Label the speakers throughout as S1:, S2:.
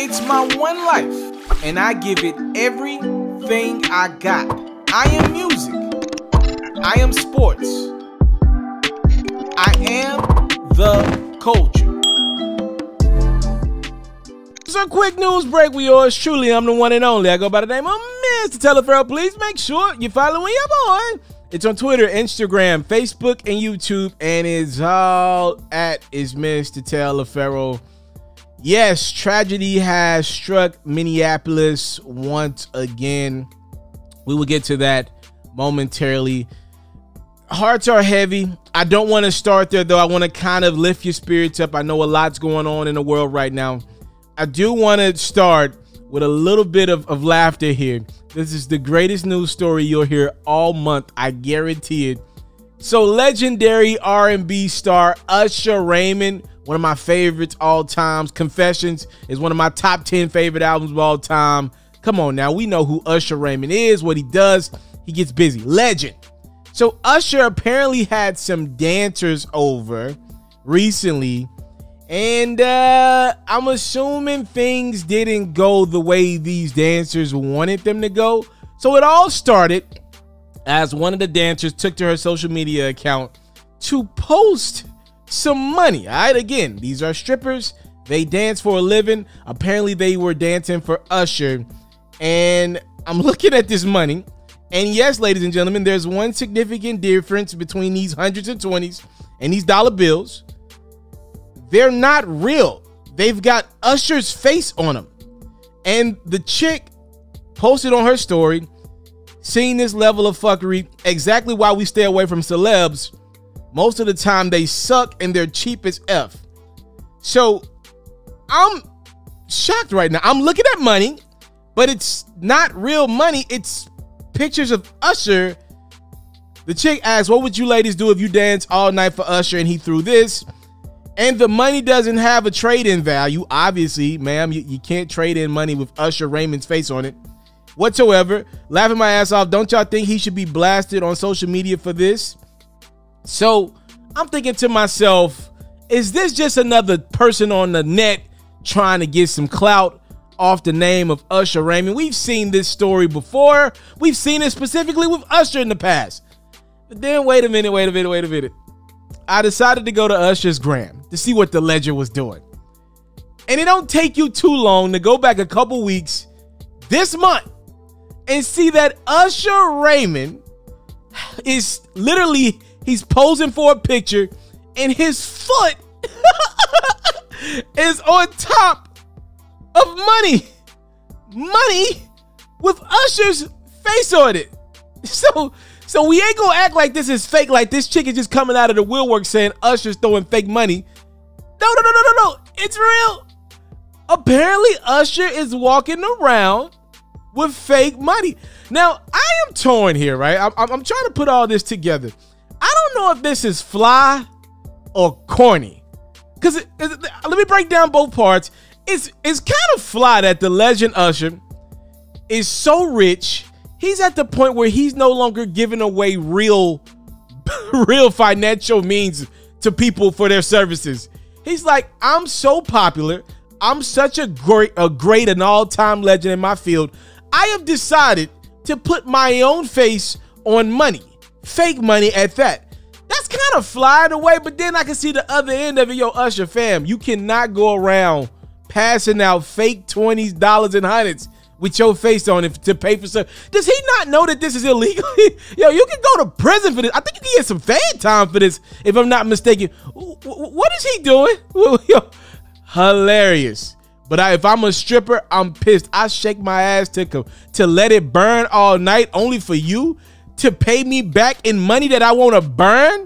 S1: It's my one life, and I give it everything I got. I am music. I am sports. I am the culture. So quick news break with yours truly. I'm the one and only. I go by the name of Mr. TALIAFERRO. Please make sure you're following your boy. It's on Twitter, Instagram, Facebook, and YouTube, and it's all at is Mr. TALIAFERRO. Yes, tragedy has struck Minneapolis once again. We will get to that momentarily. Hearts are heavy. I don't want to start there, though. I want to kind of lift your spirits up. I know a lot's going on in the world right now. I do want to start with a little bit of laughter here. This is the greatest news story you'll hear all month. I guarantee it. So legendary R&B star Usher Raymond, one of my favorites all times. Confessions is one of my top 10 favorite albums of all time. Come on now. We know who Usher Raymond is, what he does. He gets busy. Legend. So Usher apparently had some dancers over recently. And I'm assuming things didn't go the way these dancers wanted them to go. So it all started as one of the dancers took to her social media account to post some money. All right, again, these are strippers. They dance for a living. Apparently they were dancing for Usher. And I'm looking at this money. And yes, ladies and gentlemen, there's one significant difference between these hundreds and twenties and these dollar bills. They're not real. They've got Usher's face on them. And the chick posted on her story, seeing this level of fuckery, exactly why we stay away from celebs. Most of the time they suck and they're cheap as F. So I'm shocked right now. I'm looking at money, but it's not real money. It's pictures of Usher. The chick asked, what would you ladies do if you danced all night for Usher and he threw this? And the money doesn't have a trade-in value. Obviously, ma'am, you can't trade in money with Usher Raymond's face on it whatsoever. Laughing my ass off. Don't y'all think he should be blasted on social media for this? So I'm thinking to myself, is this just another person on the net trying to get some clout off the name of Usher Raymond? We've seen this story before. We've seen it specifically with Usher in the past. But then wait a minute. I decided to go to Usher's gram to see what the legend was doing. And it don't take you too long to go back a couple weeks this month and see that Usher Raymond is literally, he's posing for a picture and his foot is on top of money. Money with Usher's face on it. So we ain't gonna act like this is fake, like this chick is just coming out of the woodwork saying Usher's throwing fake money. No. It's real. Apparently Usher is walking around with fake money. Now, I am torn here, right? I'm trying to put all this together. I don't know if this is fly or corny. Because let me break down both parts. It's kind of fly that the legend Usher is so rich. He's at the point where he's no longer giving away real financial means to people for their services. He's like, I'm so popular. I'm such a great and all-time legend in my field. I have decided to put my own face on money. Fake money at that. That's kind of flying away, but then I can see the other end of it. Yo, Usher fam, you cannot go around passing out fake 20s, dollars, and hundreds with your face on it to pay for stuff. Does he not know that this is illegal? Yo, you can go to prison for this. I think you can get some fan time for this, if I'm not mistaken. What is he doing? Yo, hilarious. But if I'm a stripper, I'm pissed. I shake my ass to let it burn all night only for you to pay me back in money that I want to burn?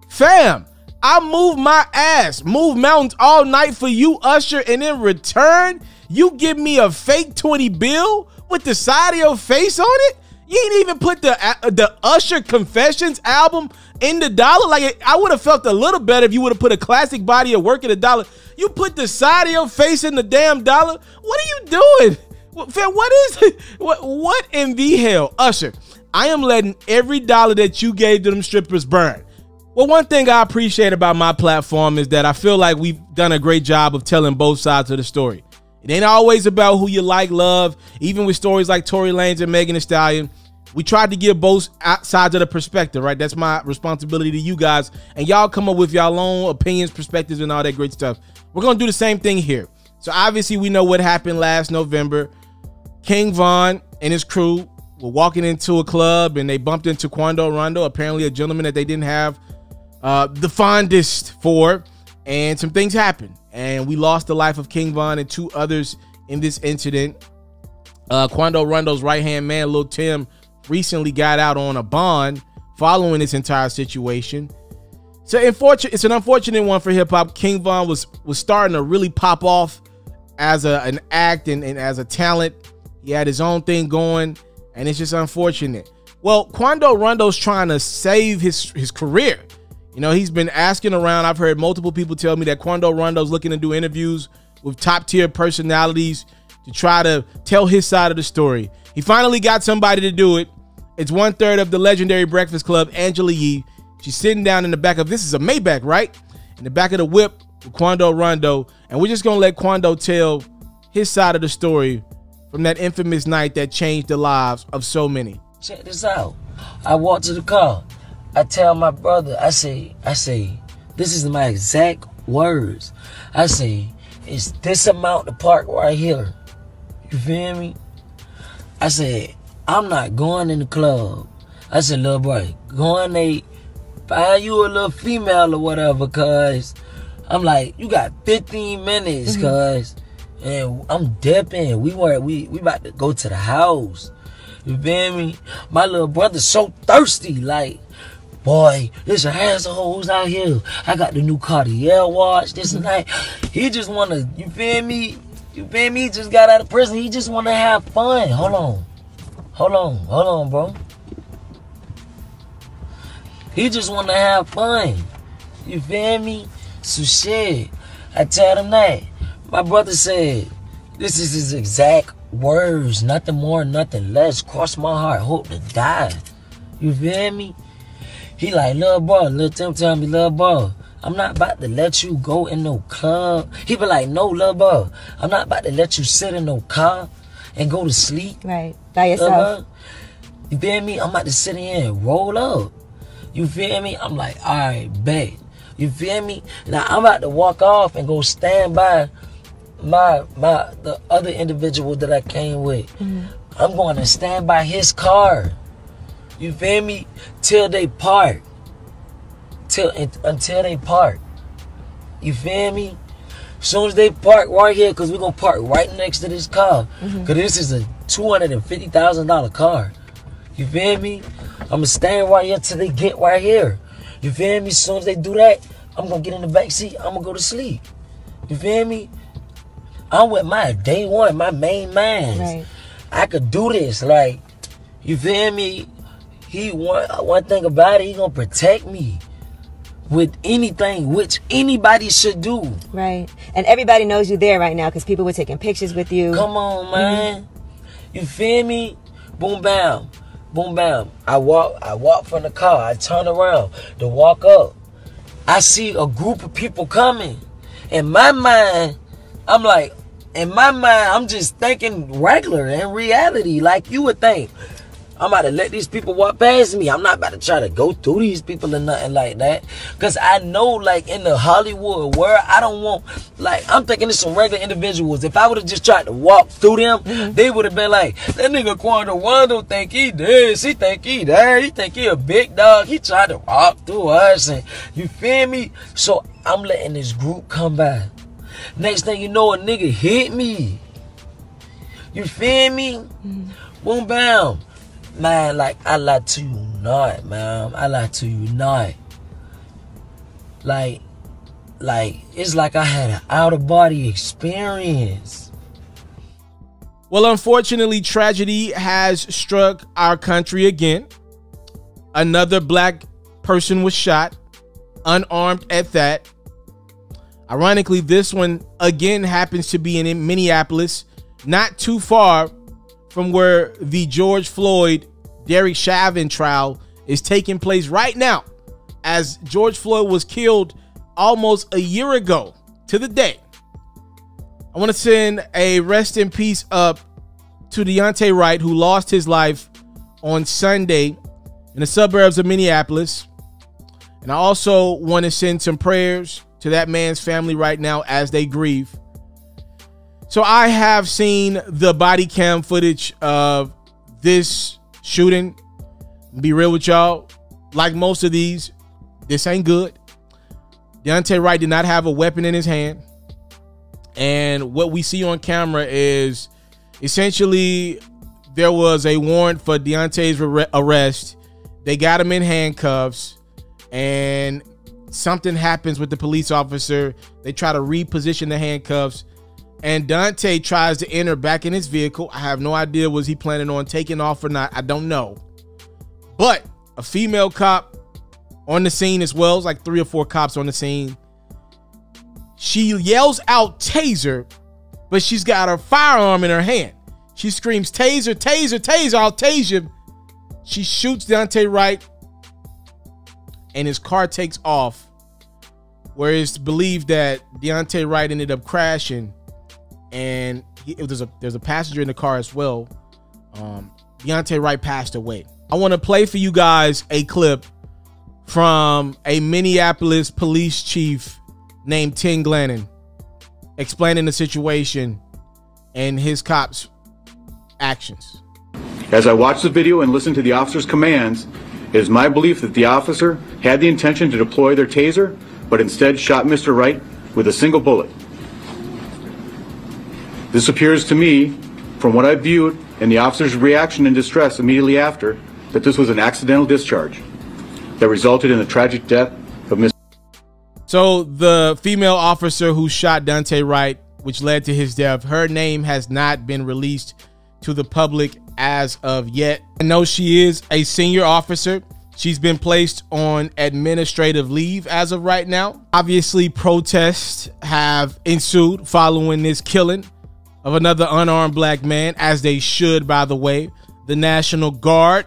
S1: Fam, I move my ass, move mountains all night for you, Usher, and in return, you give me a fake 20 bill with the side of your face on it? You ain't even put the Usher Confessions album in the dollar? Like, I would have felt a little better if you would have put a classic body of work in the dollar. You put the side of your face in the damn dollar? What are you doing? What is it? What in the hell? Usher, I am letting every dollar that you gave to them strippers burn. Well, one thing I appreciate about my platform is that I feel like we've done a great job of telling both sides of the story. It ain't always about who you like, love. Even with stories like Tory Lanez and Megan Thee Stallion, we tried to give both sides of the perspective, right? That's my responsibility to you guys. And y'all come up with y'all own opinions, perspectives, and all that great stuff. We're going to do the same thing here. So obviously we know what happened last November. King Von and his crew were walking into a club and they bumped into Quando Rondo, apparently a gentleman that they didn't have the fondest for. And some things happened. And we lost the life of King Von and 2 others in this incident. Quando Rondo's right-hand man, Lil Tim, recently got out on a bond following this entire situation. So it's an unfortunate one for hip-hop. King Von was starting to really pop off as an act and as a talent. He had his own thing going, and it's just unfortunate. Well, Quando Rondo's trying to save his career. You know, he's been asking around. I've heard multiple people tell me that Quando Rondo's looking to do interviews with top-tier personalities to try to tell his side of the story. He finally got somebody to do it. It's 1/3 of the legendary Breakfast Club, Angela Yee. She's sitting down in the back of, this is a Maybach, right? In the back of the whip with Quando Rondo. And we're just going to let Quando tell his side of the story from that infamous night that changed the lives of so many.
S2: Check this out. I walk to the car. I tell my brother, I say, this is my exact words. I say, it's this amount to park right here. You feel me? I said, I'm not going in the club. I said, little boy, go in there, find you a little female or whatever, cuz. I'm like, you got 15 minutes, cuz. And I'm dipping. We about to go to the house. You feel me? My little brother's so thirsty, like, boy, there's a assholes out here. I got the new Cartier watch, this and that. He just wanna, you feel me? You feel me? He just got out of prison. He just wanna have fun. Hold on, bro. He just wanna have fun. You feel me? So shit, I tell him that. My brother said, this is his exact words, nothing more, nothing less. Cross my heart, hope to die. You feel me? He like, little bro, little Tim tell me, little bro, I'm not about to let you go in no club. He be like, no, little bro, I'm not about to let you sit in no car and go to sleep.
S3: Right, by yourself.
S2: You feel me? I'm about to sit in and roll up. You feel me? I'm like, all right, bet. You feel me? Now I'm about to walk off and go stand by the other individual that I came with. I'm going to stand by his car. You feel me? Till they park. Until they park. You feel me? As soon as they park right here, because we're going to park right next to this car. Because this is a $250,000 car. You feel me? I'm going to stand right here till they get right here. You feel me? As soon as they do that, I'm going to get in the back seat. I'm going to go to sleep. You feel me? I'm with my day one, my main man. Right. I could do this. Like, you feel me? One thing about it, he gonna protect me with anything, which anybody should do.
S3: Right. And everybody knows you there right now because people were taking pictures with you.
S2: Come on, man. You feel me? Boom, bam. Boom, bam. I walk from the car. I turn around to walk up. I see a group of people coming. In my mind, I'm just thinking regular in reality, like you would think. I'm about to let these people walk past me. I'm not about to try to go through these people or nothing like that. Because I know, like, in the Hollywood world, I don't want, like, I'm thinking it's some regular individuals. If I would have just tried to walk through them, they would have been like, that nigga Quando Rondo think he this, he think he that, he think he a big dog. He tried to walk through us, and you feel me? So I'm letting this group come by. Next thing you know, a nigga hit me. You feel me? Boom, bam. Man, like, I lie to you not, man. I lie to you not. Like, it's like I had an out-of-body experience.
S1: Well, unfortunately, tragedy has struck our country again. Another black person was shot, unarmed at that. Ironically, this one again happens to be in Minneapolis, not too far from where the George Floyd, Derek Chauvin trial is taking place right now, as George Floyd was killed almost a year ago to the day. I want to send a rest in peace up to Daunte Wright, who lost his life on Sunday in the suburbs of Minneapolis. And I also want to send some prayers to that man's family right now as they grieve. So I have seen the body cam footage of this shooting. Be real with y'all. Like most of these, this ain't good. Daunte Wright did not have a weapon in his hand. And what we see on camera is essentially there was a warrant for Daunte's arrest. They got him in handcuffs, and something happens with the police officer. They try to reposition the handcuffs, and Daunte tries to enter back in his vehicle. I have no idea, was he planning on taking off or not? I don't know. But a female cop on the scene as well. It's like 3 or 4 cops on the scene. She yells out taser, but she's got her firearm in her hand. She screams, taser, taser, taser, I'll tase you. She shoots Daunte Wright, and his car takes off, where it's believed that Daunte Wright ended up crashing, and there's a passenger in the car as well. Daunte Wright passed away. I want to play for you guys a clip from a Minneapolis police chief named Tim Glannon explaining the situation and his cops' actions.
S4: As I watched the video and listened to the officer's commands, it is my belief that the officer had the intention to deploy their taser, but instead shot Mr. Wright with a single bullet. This appears to me, from what I viewed and the officer's reaction and distress immediately after, that this was an accidental discharge that resulted in the tragic death of Mr.
S1: So the female officer who shot Daunte Wright, which led to his death, her name has not been released to the public as of yet. I know she is a senior officer. She's been placed on administrative leave as of right now. Obviously, protests have ensued following this killing of another unarmed black man, as they should, by the way. The National Guard,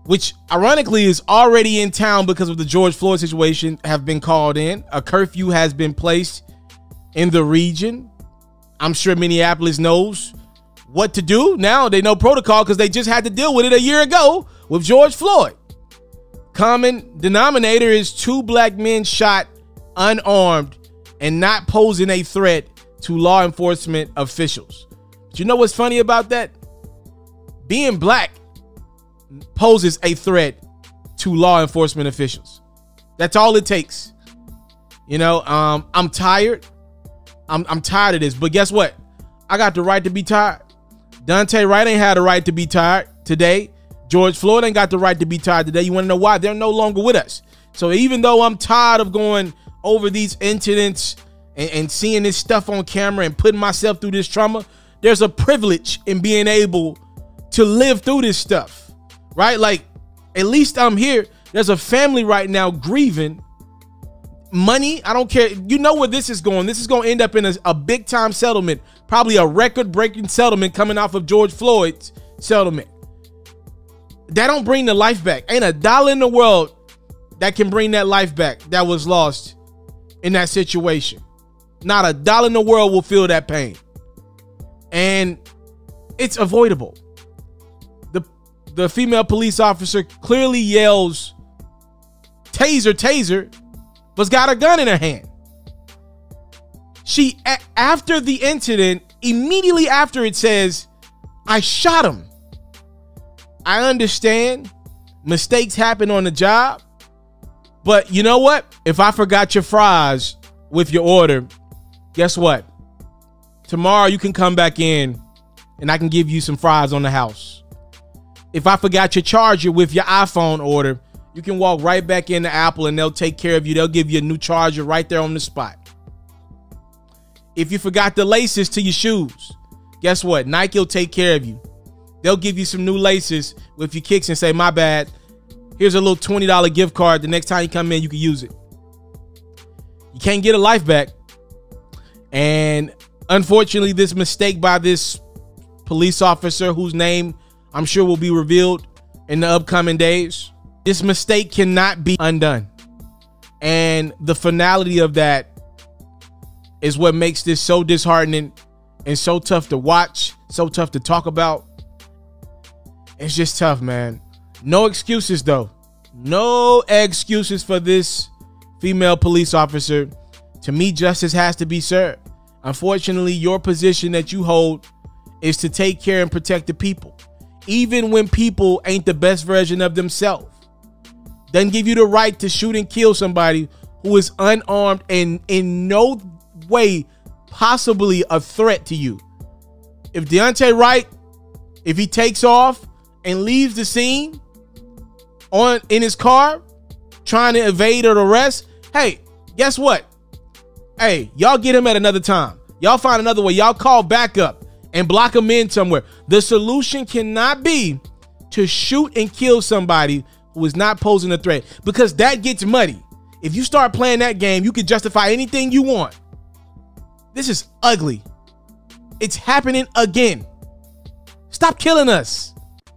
S1: which ironically is already in town because of the George Floyd situation, have been called in. A curfew has been placed in the region. I'm sure Minneapolis knows what to do now. They know protocol because they just had to deal with it a year ago with George Floyd. Common denominator is 2 black men shot unarmed and not posing a threat to law enforcement officials. But you know what's funny about that? Being black poses a threat to law enforcement officials. That's all it takes. You know, I'm tired. I'm tired of this. But guess what? I got the right to be tired. Daunte Wright ain't had a right to be tired today. George Floyd ain't got the right to be tired today. You want to know why? They're no longer with us. So even though I'm tired of going over these incidents and seeing this stuff on camera and putting myself through this trauma, there's a privilege in being able to live through this stuff. Right? Like, at least I'm here. There's a family right now grieving. Money, I don't care. You know where this is going. This is going to end up in a big time settlement, probably a record breaking settlement coming off of George Floyd's settlement. That don't bring the life back. Ain't a dollar in the world that can bring that life back that was lost in that situation. Not a dollar in the world will feel that pain. And it's avoidable. The female police officer clearly yells, taser, taser, but's got a gun in her hand. She, after the incident, immediately after it says, I shot him. I understand mistakes happen on the job, but you know what? If I forgot your fries with your order, guess what? Tomorrow you can come back in and I can give you some fries on the house. If I forgot your charger with your iPhone order, you can walk right back into Apple and they'll take care of you. They'll give you a new charger right there on the spot. If you forgot the laces to your shoes, guess what? Nike will take care of you. They'll give you some new laces with your kicks and say, my bad. Here's a little $20 gift card. The next time you come in, you can use it. You can't get a life back. And unfortunately, this mistake by this police officer, whose name I'm sure will be revealed in the upcoming days, this mistake cannot be undone. And the finality of that is what makes this so disheartening and so tough to watch, so tough to talk about. It's just tough, man. No excuses, though. No excuses for this female police officer. To me, justice has to be served. Unfortunately, your position that you hold is to take care and protect the people, even when people ain't the best version of themselves. Doesn't give you the right to shoot and kill somebody who is unarmed and in no way possibly a threat to you. If Daunte Wright, if he takes off and leaves the scene in his car trying to evade an arrest, hey, guess what? Hey, y'all get him at another time. Y'all find another way. Y'all call backup and block him in somewhere. The solution cannot be to shoot and kill somebody who is not posing a threat, because that gets muddy. If you start playing that game, you can justify anything you want. This is ugly. It's happening again. Stop killing us.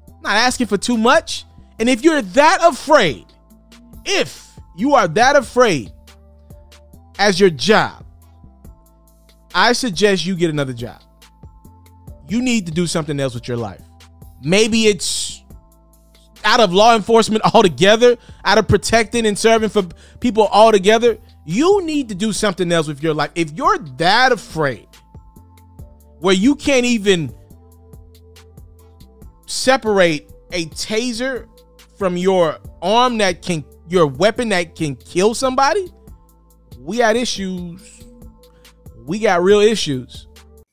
S1: I'm not asking for too much. And if you're that afraid, if you are that afraid as your job, I suggest you get another job. You need to do something else with your life. Maybe it's out of law enforcement altogether, out of protecting and serving for people altogether. You need to do something else with your life. If you're that afraid where you can't even separate a taser from your arm your weapon that can kill somebody, we got issues. We got real issues.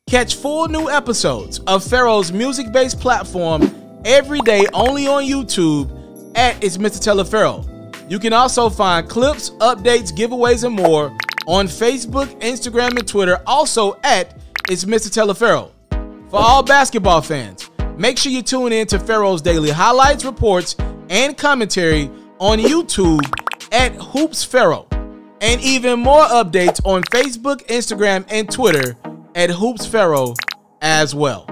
S1: Catch full new episodes of FERRO's music-based platform every day only on YouTube at itsmrtaliaferro. You can also find clips, updates, giveaways, and more on Facebook, Instagram, and Twitter, also at itsmrtaliaferro. For all basketball fans, make sure you tune in to FERRO's daily highlights, reports, and commentary on YouTube at HoopsFerro, and even more updates on Facebook, Instagram, and Twitter at HoopsFerro as well.